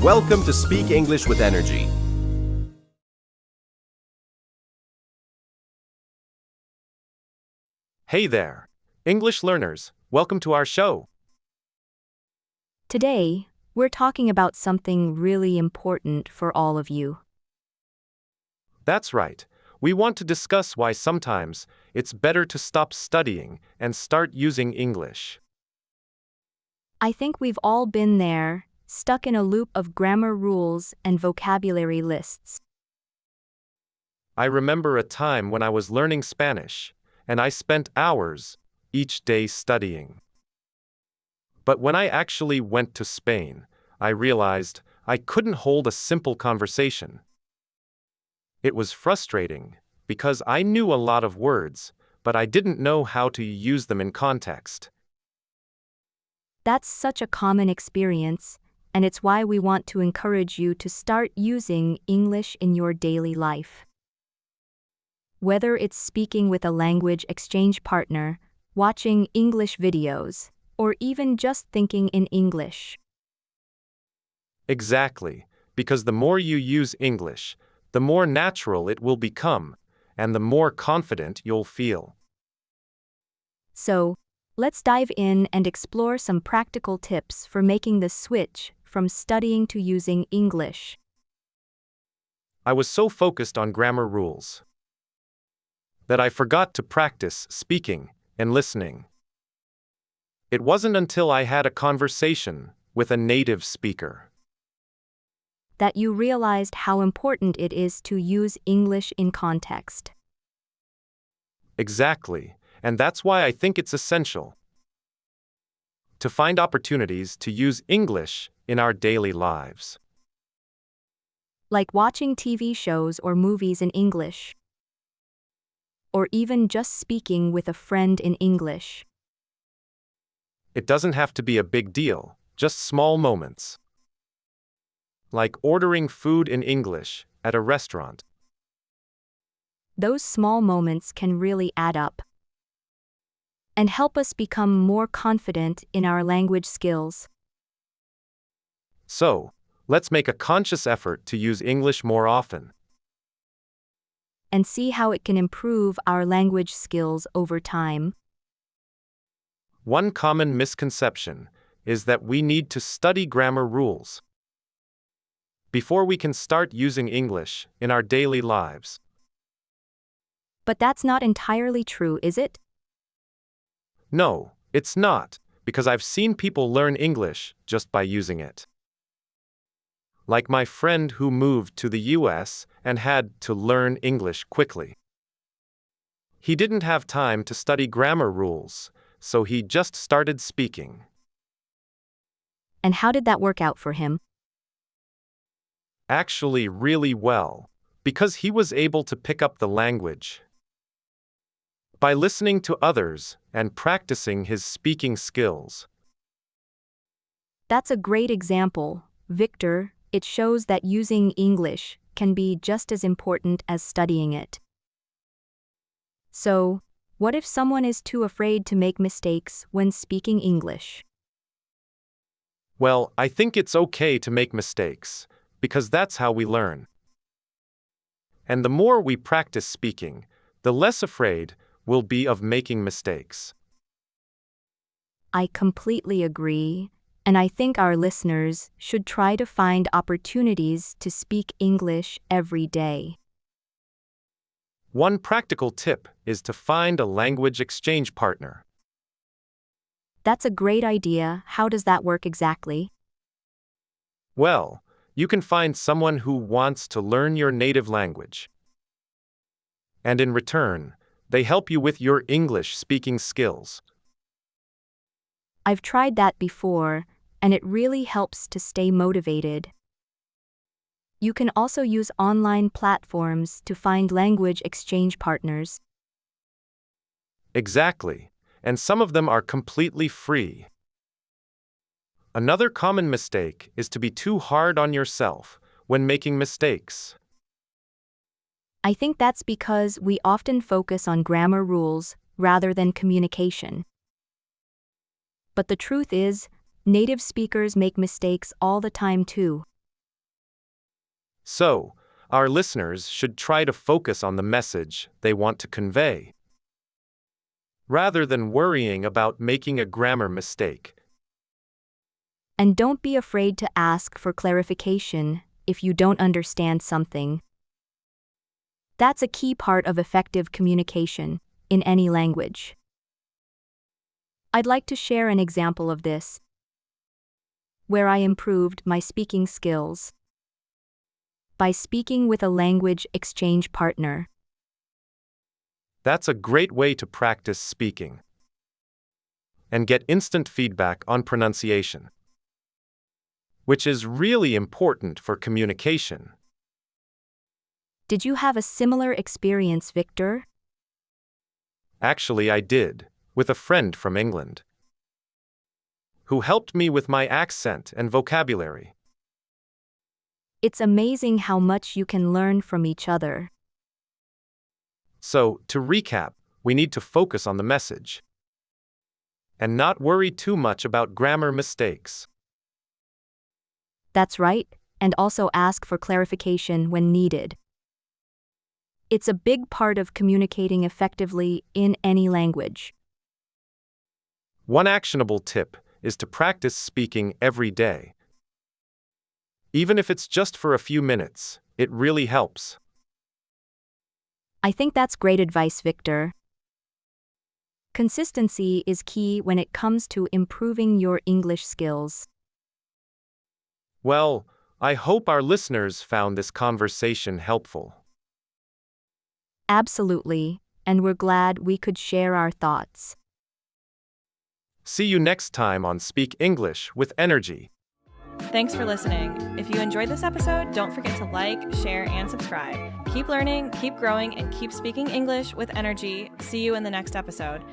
Welcome to Speak English with Energy. Hey there, English learners, welcome to our show. Today, we're talking about something really important for all of you. That's right, we want to discuss why sometimes it's better to stop studying and start using English. I think we've all been there, stuck in a loop of grammar rules and vocabulary lists. I remember a time when I was learning Spanish, and I spent hours each day studying. But when I actually went to Spain, I realized I couldn't hold a simple conversation. It was frustrating, because I knew a lot of words, but I didn't know how to use them in context. That's such a common experience, and it's why we want to encourage you to start using English in your daily life. Whether it's speaking with a language exchange partner, watching English videos, or even just thinking in English. Exactly, because the more you use English, the more natural it will become, and the more confident you'll feel. So, let's dive in and explore some practical tips for making the switch from studying to using English. I was so focused on grammar rules that I forgot to practice speaking and listening. It wasn't until I had a conversation with a native speaker That you realized how important it is to use English in context. exactly, and that's why I think it's essential to find opportunities to use English in our daily lives. Like watching TV shows or movies in English. Or even just speaking with a friend in English. It doesn't have to be a big deal, just small moments. Like ordering food in English at a restaurant. Those small moments can really add up and help us become more confident in our language skills. So, let's make a conscious effort to use English more often. And see how it can improve our language skills over time. One common misconception is that we need to study grammar rules before we can start using English in our daily lives. But that's not entirely true, is it? No, it's not, because I've seen people learn English just by using it. Like my friend who moved to the US and had to learn English quickly. He didn't have time to study grammar rules, so he just started speaking. And how did that work out for him? Actually, really well, because he was able to pick up the language by listening to others and practicing his speaking skills. That's a great example, Victor. It shows that using English can be just as important as studying it. So, what if someone is too afraid to make mistakes when speaking English? Well, I think it's okay to make mistakes, because that's how we learn. And the more we practice speaking, the less afraid we'll be of making mistakes. I completely agree, and I think our listeners should try to find opportunities to speak English every day. One practical tip is to find a language exchange partner. That's a great idea. How does that work exactly? Well, you can find someone who wants to learn your native language. And in return, they help you with your English speaking skills. I've tried that before, and it really helps to stay motivated. You can also use online platforms to find language exchange partners. Exactly, and some of them are completely free. Another common mistake is to be too hard on yourself when making mistakes. I think that's because we often focus on grammar rules rather than communication. But the truth is, native speakers make mistakes all the time too. So, our listeners should try to focus on the message they want to convey, rather than worrying about making a grammar mistake. And don't be afraid to ask for clarification if you don't understand something. That's a key part of effective communication in any language. I'd like to share an example of this, where I improved my speaking skills by speaking with a language exchange partner. That's a great way to practice speaking and get instant feedback on pronunciation, which is really important for communication. Did you have a similar experience, Victor? Actually, I did, with a friend from England, who helped me with my accent and vocabulary. It's amazing how much you can learn from each other. So, to recap, we need to focus on the message and not worry too much about grammar mistakes. That's right, and also ask for clarification when needed. It's a big part of communicating effectively in any language. One actionable tip is to practice speaking every day. Even if it's just for a few minutes, it really helps. I think that's great advice, Victor. Consistency is key when it comes to improving your English skills. Well, I hope our listeners found this conversation helpful. Absolutely, and we're glad we could share our thoughts. See you next time on Speak English with Energy. Thanks for listening. If you enjoyed this episode, don't forget to like, share, and subscribe. Keep learning, keep growing, and keep speaking English with energy. See you in the next episode.